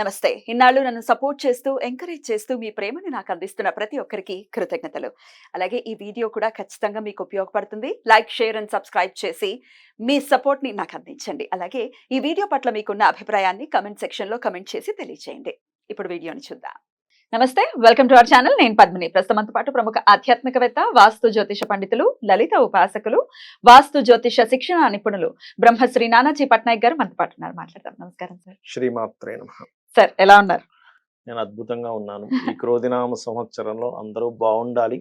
నమస్తే. ఇన్నాళ్ళు నన్ను సపోర్ట్ చేస్తూ, ఎంకరేజ్ చేస్తూ మీ ప్రేమని నాకు అందిస్తున్న ప్రతి ఒక్కరికి కృతజ్ఞతలు. అలాగే ఈ వీడియో కూడా ఖచ్చితంగా మీకు ఉపయోగపడుతుంది. లైక్, షేర్ అండ్ సబ్స్క్రైబ్ చేసి మీ సపోర్ట్‌ని నాకు అందించండి. అలాగే ఈ వీడియో పట్ల మీకున్న అభిప్రాయాన్ని కామెంట్ సెక్షన్‌లో కామెంట్ చేసి తెలియజేయండి. ఇప్పుడు వీడియోని చూద్దాం. నమస్తే. Welcome to our channel. నేను పద్మిని. ప్రస్తుతం మనతో పాటు ప్రముఖ ఆధ్యాత్మికవేత్త, వాస్తు జ్యోతిష పండితులు, లలిత ఉపాసకులు, వాస్తు జ్యోతిష శిక్షణ నిపుణులు బ్రహ్మశ్రీ నానాజీ పట్నాయక్ గారు మనతో పాటు ఉన్నారు. మాట్లాడదాం. నమస్కారం సార్. శ్రీమాత్రే నమః. సార్ ఎలా ఉన్నారు? నేను అద్భుతంగా ఉన్నాను. ఈ క్రోధినామ సంవత్సరంలో అందరూ బాగుండాలి.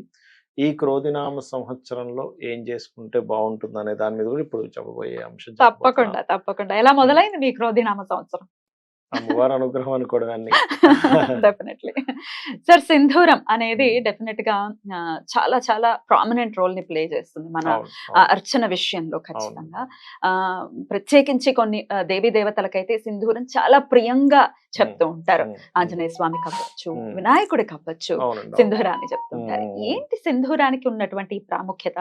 ఈ క్రోధినామ సంవత్సరంలో ఏం చేసుకుంటే బాగుంటుందనే దాని మీద కూడా ఇప్పుడు చెప్పబోయే అంశం తప్పకుండా, తప్పకుండా. ఎలా మొదలైంది మీ క్రోధినామ సంవత్సరం? అమ్మవారి అనుగ్రహం అనుకోవడాన్ని. డెఫినెట్లీ. సార్, సింధూరం అనేది డెఫినెట్ గా చాలా చాలా ప్రామినెంట్ రోల్ ని ప్లే చేస్తుంది మన అర్చన విషయంలో. ఖచ్చితంగా ప్రత్యేకించి కొన్ని దేవీ దేవతలకైతే సింధూరం చాలా ప్రియంగా చెప్తూ ఉంటారు. ఆంజనేయ స్వామికి అవ్వచ్చు, వినాయకుడికి అవ్వచ్చు, సింధూరాన్ని చెప్తుంటారు. ఏంటి సింధూరానికి ఉన్నటువంటి ప్రాముఖ్యత?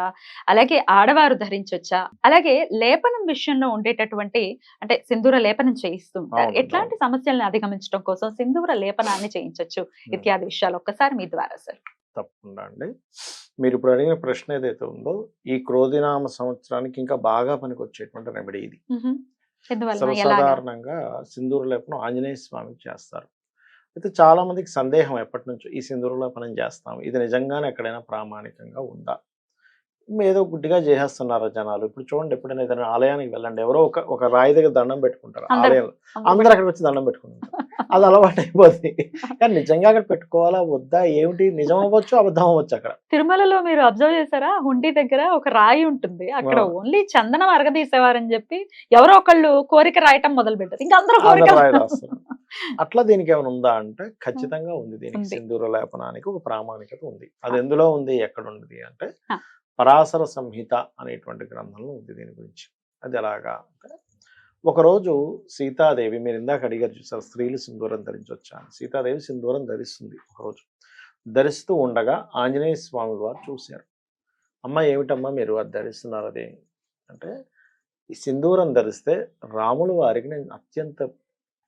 అలాగే ఆడవారు ధరించొచ్చా? అలాగే లేపనం విషయంలో ఉండేటటువంటి, అంటే సింధూర లేపనం చేయిస్తూ ఉంటారు, ఎట్లాంటి సమస్యల్ని అధిగమించడం కోసం సింధూర లేపనాన్ని చేయించవచ్చు ఇత్యాది విషయాలు ఒక్కసారి మీ ద్వారా సార్. తప్పకుండా అండి. మీరు ఇప్పుడు అడిగిన ప్రశ్న ఏదైతే ఉందో, ఈ క్రోధినామ సంవత్సరానికి ఇంకా బాగా పనికొచ్చేటువంటి రెమెడీ ఇది. సర్వసాధారణంగా సింధూర లేపనం ఆంజనేయ స్వామికి చేస్తారు. అయితే చాలా మందికి సందేహం ఎప్పటి నుంచో, ఈ సింధూర లేపనం చేస్తాం, ఇది నిజంగానే ఎక్కడైనా ప్రామాణికంగా ఉందా? ఏదో గుడ్డిగా చేసేస్తున్నారు జనాలు. ఇప్పుడు చూడండి, ఎప్పుడైనా ఏదైనా ఆలయానికి వెళ్ళండి, ఎవరో ఒక రాయి దగ్గర దండం పెట్టుకుంటారు ఆలయంలో, అందరు అక్కడ వచ్చి దండం పెట్టుకుంటారు. అది అలవాటు అయిపోతుంది. కానీ నిజంగా అక్కడ పెట్టుకోవాలా వద్దా, ఏమిటి, నిజం అవ్వచ్చు అబద్ధం అవ్వచ్చు. అక్కడ తిరుమలలో మీరు అబ్జర్వ్ చేశారా, హుండీ దగ్గర ఒక రాయి ఉంటుంది, అక్కడ ఓన్లీ చందనం అరగదీసేవారని చెప్పి ఎవరో ఒకళ్ళు కోరిక రాయటం మొదలు పెట్టారు, ఇంకా అందరూ కోరిక రాస్తారు. అట్లా దీనికి ఏమైనా ఉందా అంటే ఖచ్చితంగా ఉంది. దీనికి సింధూర లేపనానికి ఒక ప్రామాణికత ఉంది. అది ఎందులో ఉంది, ఎక్కడ ఉంది అంటే పరాశర సంహిత అనేటువంటి గ్రంథంలో ఉంది దీని గురించి. అది ఎలాగా అంటే, ఒకరోజు సీతాదేవి, మీరు ఇందాక అడిగారు చూసారు, స్త్రీలు సింధూరం ధరించవచ్చా? సీతాదేవి సింధూరం ధరిస్తుంది. ఒకరోజు ధరిస్తూ ఉండగా ఆంజనేయ స్వామి వారు చూశారు. అమ్మ, ఏమిటమ్మా మీరు అది ధరిస్తున్నారు? అది అంటే, ఈ సింధూరం ధరిస్తే రాముల వారికి నేను అత్యంత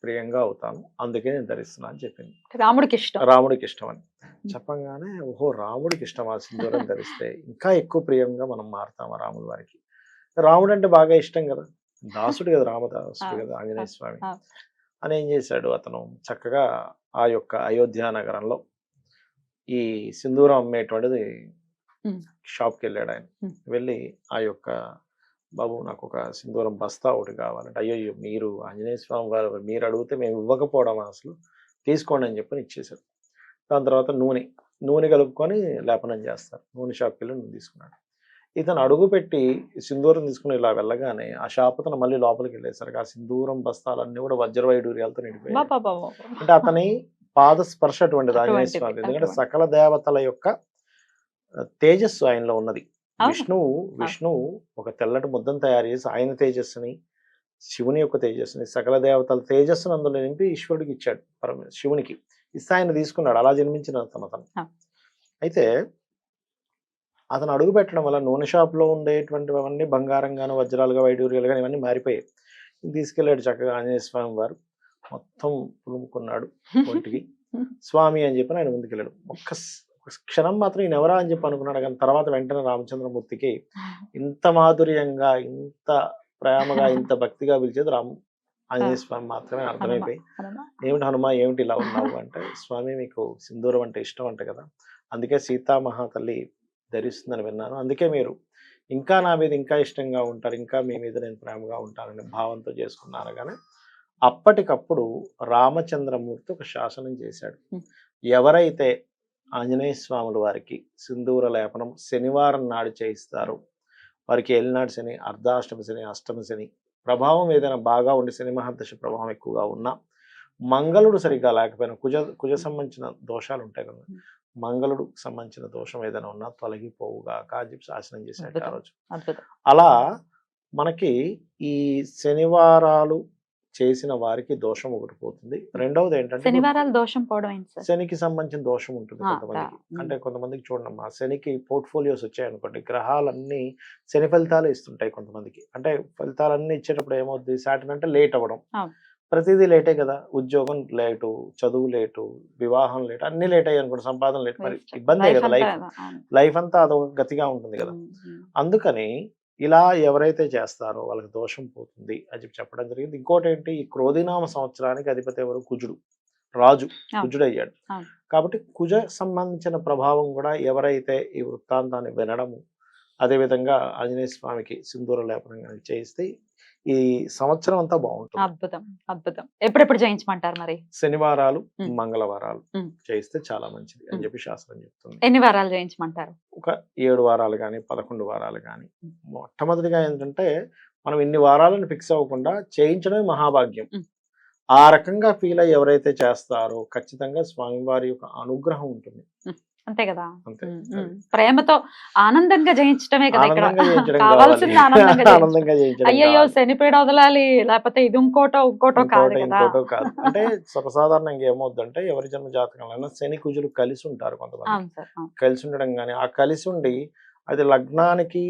ప్రియంగా అవుతాను, అందుకే నేను ధరిస్తున్నా అని చెప్పింది. రాముడికి ఇష్టం అని చెప్పంగానే, ఓహో రాముడికి ఇష్టమా సింధూరం ధరిస్తే, ఇంకా ఎక్కువ ప్రియంగా మనం మారుతామా రాముల వారికి? రాముడు అంటే బాగా ఇష్టం కదా, దాసుడు కదా, రామదాసుడు కదా ఆంజనేయ స్వామి అని. ఏం చేశాడు అతను, చక్కగా ఆ యొక్క అయోధ్య నగరంలో ఈ సింధూరం అమ్మేటువంటిది షాప్కి వెళ్ళాడు. ఆయన వెళ్ళి ఆ యొక్క, బాబు నాకు ఒక సింధూరం బస్తా ఒకటి కావాలంటే, అయ్యో మీరు ఆంజనేయ స్వామి వారు, మీరు అడిగితే మేము ఇవ్వకపోవడం అసలు, తీసుకోండి అని చెప్పని ఇచ్చేశారు. దాని తర్వాత నూనె కలుపుకొని లేపనం చేస్తారు. నూనె షాప్కి వెళ్ళి నూనె తీసుకున్నాడు. ఇతను అడుగు పెట్టి సింధూరం తీసుకుని ఇలా వెళ్ళగానే ఆ షాప్ అతను మళ్ళీ లోపలికి వెళ్ళేసరికి ఆ సింధూరం బస్తాలన్నీ కూడా వజ్రవైడూర్యాలతో నిండిపోయాయి. అంటే అతని పాద స్పర్శ అటువంటిది ఆంజనేయ స్వామి. ఎందుకంటే సకల దేవతల యొక్క తేజస్సు ఆయనలో ఉన్నది. విష్ణువు ఒక తెల్లటి ముద్దను తయారు చేసి ఆయన తేజస్సుని, శివుని యొక్క తేజస్సుని, సకల దేవతల తేజస్సును అందులో నింపి ఈశ్వరుడికి ఇచ్చాడు. శివునికి ఇస్తే ఆయన తీసుకున్నాడు. అలా జన్మించిన అతను. అయితే అతను అడుగు పెట్టడం వల్ల నూనె షాప్లో ఉండేటువంటివన్నీ బంగారంగాను, వజ్రాలుగా, వైడూర్యాలు కానీ ఇవన్నీ మారిపోయాయి. తీసుకెళ్ళాడు చక్కగా ఆంజనేయ స్వామి వారు, మొత్తం పులుముకున్నాడు ఒంటికి. స్వామి అని చెప్పి ఆయన ముందుకెళ్ళాడు. ఒక్క క్షణం మాత్రం ఈయన ఎవరా అని చెప్పి అనుకున్నాడు. కానీ తర్వాత వెంటనే రామచంద్రమూర్తికి ఇంత మాధుర్యంగా, ఇంత ప్రేమగా, ఇంత భక్తిగా పిలిచేది ఆంజనేయ స్వామి మాత్రమే అర్థమైపోయి, ఏమిటి హనుమ, ఏమిటి ఇలా ఉన్నావు అంటే, స్వామి మీకు సింధూరం అంటే ఇష్టం అంట కదా, అందుకే సీతామహాతల్లి ధరిస్తుందని విన్నాను, అందుకే మీరు ఇంకా నా మీద ఇంకా ఇష్టంగా ఉంటారు, ఇంకా మీ మీద నేను ప్రేమగా ఉంటానని భావంతో చేసుకున్నాను. కానీ అప్పటికప్పుడు రామచంద్రమూర్తి ఒక శాసనం చేశాడు. ఎవరైతే ఆంజనేయ స్వాముల వారికి సింధూర లేపనం శనివారం నాడు చేయిస్తారు, వారికి ఏలినాడు శని, అర్ధాష్టమ శని, అష్టమ శని ప్రభావం ఏదైనా బాగా ఉండి, శని మహాదశ ప్రభావం ఎక్కువగా ఉన్నా, మంగళుడు సరిగ్గా లేకపోయినా, కుజ సంబంధించిన దోషాలు ఉంటాయి కదా, మంగళుడు సంబంధించిన దోషం ఏదైనా ఉన్నా తొలగిపోవుగా అని చెప్పి శాసనం చేశాడు ఆ రోజు. అలా మనకి ఈ శనివారాలు చేసిన వారికి దోషం ఒకటి పోతుంది. రెండవది ఏంటంటే, శనివారాలు దోషం పోవడం, శనికి సంబంధించిన దోషం ఉంటుంది కొంతమందికి. అంటే కొంతమందికి చూడమ్మా, శనికి పోర్ట్ఫోలియోస్ వచ్చాయనుకోండి, గ్రహాలన్నీ శని ఫలితాలు ఇస్తుంటాయి కొంతమందికి. అంటే ఫలితాలన్నీ ఇచ్చేటప్పుడు ఏమవుతుంది, సాటర్న్ అంటే లేట్ అవ్వడం, ప్రతిదీ లేటే కదా, ఉద్యోగం లేటు, చదువు లేటు, వివాహం లేటు, అన్ని లేట్ అయ్యాయి అనుకోండి, సంపాదన లేట్, మరి ఇబ్బందే లైఫ్ కదా అంతా లైఫ్. కదా, అవును. లైఫ్ అంతా అదొక గతిగా ఉంటుంది కదా. అందుకని ఇలా ఎవరైతే చేస్తారో వాళ్ళకి దోషం పోతుంది అని చెప్పడం జరిగింది. ఇంకోటి ఏంటి, ఈ క్రోధినామ సంవత్సరానికి అధిపతి ఎవరు, కుజుడు, రాజు కుజుడు అయ్యాడు. అవును. కాబట్టి కుజ సంబంధించిన ప్రభావం కూడా ఎవరైతే ఈ వృత్తాంతాన్ని వినడము, అదేవిధంగా ఆంజనేయ స్వామికి సింధూర లేపనం కనుక చేయిస్తే ఈ సంవత్సరం అంతా బాగుంటుంది. అద్భుతం, అద్భుతం. ఎప్పుడెప్పుడు చేయించమంటారు మరి? శనివారాలు, ఉమ్. మంగళవారాలు ఉమ్. చేయిస్తే చాలా మంచిది అని ఉమ్. చెప్పి శాస్త్రం చెప్తుంది. ఎన్ని వారాలు చేయించమంటారు? ఒక 7 వారాలు కానీ 11 వారాలు కానీ. మొట్టమొదటిగా ఏంటంటే మనం ఇన్ని వారాలను ఫిక్స్ అవ్వకుండా చేయించడమే మహాభాగ్యం. ఉమ్. ఆ రకంగా ఫీల్ అయ్యి ఎవరైతే చేస్తారో ఖచ్చితంగా స్వామివారి యొక్క అనుగ్రహం ఉంటుంది. అంతే కదా. అంతే. ప్రేమతో ఆనందంగా జయించడమే కదా ఇక్కడ ఆనందంగా చేయించడం కావాల్సింది. ఆనందంగా ఆనందంగా చేయించడం అయ్యయ్యో కావాలి. శనిపీడ వదలాలి, లేకపోతే ఇది ఇంకోటో కాదు కదా. ఇంకోటో కాదు. అంటే సర్వసాధారణంగా ఏమవుద్దంటే ఎవరి జన్మ జాతకంలో శని కుజులు కలిసి ఉంటారు కొంతమంది. అవును సార్, అవును. కలిసి ఉండడం కానీ, ఆ కలిసి ఉండి అది లగ్నానికి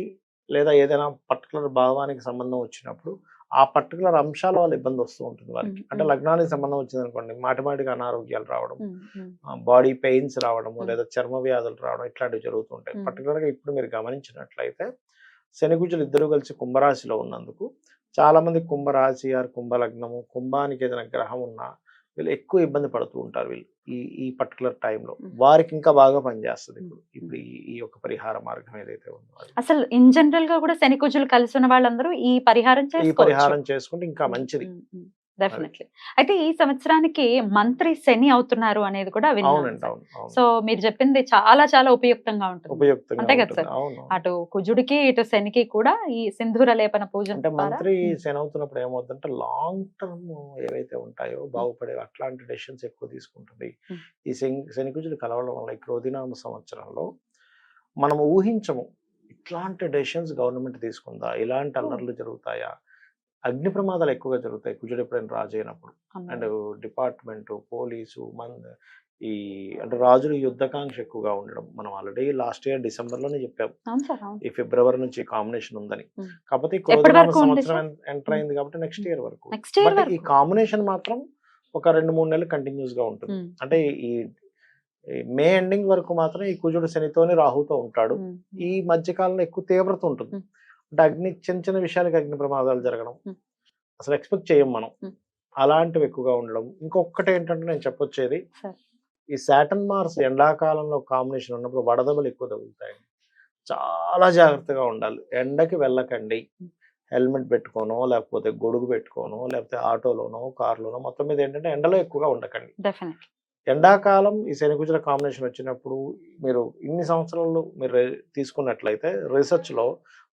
లేదా ఏదైనా పర్టికులర్ భావానికి సంబంధం వచ్చినప్పుడు ఆ పర్టికులర్ అంశాల వల్ల ఇబ్బంది వస్తూ ఉంటుంది వారికి. అంటే లగ్నానికి సంబంధం వచ్చింది అనుకోండి, మాటిమాటికి అనారోగ్యాలు రావడం, బాడీ పెయిన్స్ రావడము, లేదా చర్మ వ్యాధులు రావడం, ఇట్లాంటివి జరుగుతుంటాయి. పర్టికులర్గా ఇప్పుడు మీరు గమనించినట్లయితే శని కుజులు ఇద్దరు కలిసి కుంభరాశిలో ఉన్నందుకు చాలా మంది కుంభరాశి ఆర్ కుంభలగ్నము, కుంభానికి ఏదైనా గ్రహం ఉన్నా వీళ్ళు ఎక్కువ ఇబ్బంది పడుతూ ఉంటారు. వీళ్ళు ఈ పర్టికులర్ టైంలో వారికి ఇంకా బాగా పనిచేస్తుంది. ఇప్పుడు ఈ యొక్క పరిహార మార్గం ఏదైతే ఉందో అది. అసలు ఇన్ జనరల్ గా కూడా శని కుజులు కలిసి ఉన్న వాళ్ళందరూ ఈ పరిహారం చేసుకుంటే ఇంకా మంచిది. డెఫినెట్లీ. అయితే ఈ సంవత్సరానికి మంత్రి శని అవుతున్నారు అనేది కూడా విన్నాను. అవునండి, అవును. సో మీరు చెప్పింది చాలా చాలా ఉపయుక్తంగా ఉంటుంది. ఉపయుక్తంగా అంతే కదా ఉంటుంది. సార్? అవును. అటు కుజుడికి ఇటు శనికి కూడా ఈ సింధూర లేపన పూజ అంటే మంత్రి శని అవుతున్నప్పుడు ఏమవుతుందంటే లాంగ్ టర్మ్ ఏవైతే ఉంటాయో బాగుపడే అట్లాంటి డెసిషన్స్ ఎక్కువ తీసుకుంటుంది. ఈ శని కుజులు కలవడం వల్ల ఈ క్రోధినామ సంవత్సరంలో మనం ఊహించము ఇట్లాంటి డెసిషన్స్ గవర్నమెంట్ తీసుకుందా, ఇలాంటి అల్లర్లు జరుగుతాయా, అగ్ని ప్రమాదాలు ఎక్కువగా జరుగుతాయి కుజుడు ఎప్పుడైనా రాజు అయినప్పుడు. అండ్ డిపార్ట్మెంట్, పోలీసు, ఈ అంటే రాజులు యుద్ధకాంక్ష ఎక్కువగా ఉండడం మనం ఆల్రెడీ లాస్ట్ ఇయర్ డిసెంబర్ లోనే చెప్పాం ఈ ఫిబ్రవరి నుంచి కాంబినేషన్ ఉందని. కాకపోతే ఈ క్రోధినామ సంవత్సరం ఎంటర్ అయింది కాబట్టి నెక్స్ట్ ఇయర్ వరకు. బట్ ఈ కాంబినేషన్ మాత్రం ఒక 2-3 నెలలు కంటిన్యూస్ గా ఉంటుంది. అంటే ఈ మే ఎండింగ్ వరకు మాత్రం ఈ కుజుడు శనితోని రాహుతో ఉంటాడు. ఈ మధ్యకాలంలో ఎక్కువ తీవ్రత ఉంటుంది. అంటే చిన్న చిన్న విషయాలకి అగ్ని ప్రమాదాలు జరగడం అసలు ఎక్స్పెక్ట్ చేయం మనం, అలాంటివి ఎక్కువగా ఉండడం. ఇంకొకటి ఏంటంటే నేను చెప్పొచ్చేది, ఈ సాటర్న్ మార్స్ ఎండాకాలంలో కాంబినేషన్ ఉన్నప్పుడు వడదెబ్బలు ఎక్కువ తగులుతాయి. చాలా జాగ్రత్తగా ఉండాలి. ఎండకి వెళ్ళకండి. హెల్మెట్ పెట్టుకోనో, లేకపోతే గొడుగు పెట్టుకోనో, లేకపోతే ఆటోలోనో, కార్లోనో, మొత్తం మీద ఏంటంటే ఎండలో ఎక్కువగా ఉండకండి. ఎండాకాలం ఈ శని కుజుల కాంబినేషన్ వచ్చినప్పుడు మీరు ఇన్ని సంవత్సరాలు మీరు తీసుకున్నట్లయితే రీసెర్చ్ లో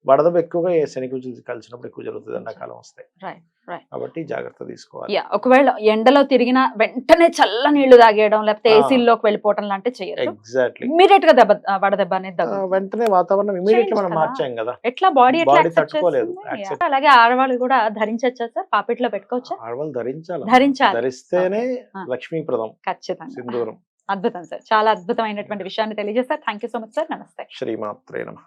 వడదెబ్బ ఎక్కువగా శని కుజులు కలిసినప్పుడు ఎక్కువ జరుగుతుంది, ఎండాకాలం వస్తాయి. కాబట్టి జాగ్రత్త తీసుకోవాలి. ఒకవేళ ఎండలో తిరిగిన వెంటనే చల్ల నీళ్లు తాగేయడం, లేకపోతే ఏసీలోకి వెళ్ళిపోవడం లాంటి చేయొద్దు. ఎగ్జాక్ట్లీ. ఇమీడియట్ గా వడదెబ్బ అనేది వెంటనే వాతావరణం ఇమీడియట్ మనం మార్చాం కదా, ఎట్లా బాడీ తట్టుకోలేదు. అలాగే ఆడవాళ్ళు కూడా ధరించచ్చా సార్? పాపిట్లో పెట్టుకోవచ్చా? ఆడవాళ్ళు ధరించాలి. ధరిస్తేనే లక్ష్మీప్రదం ఖచ్చితంగా. సింధూరం. అద్భుతం సార్, చాలా అద్భుతమైనటువంటి విషయాన్ని తెలియజేస్తారు. Thank you so much sir. నమస్తే. శ్రీమాత్రే నమః.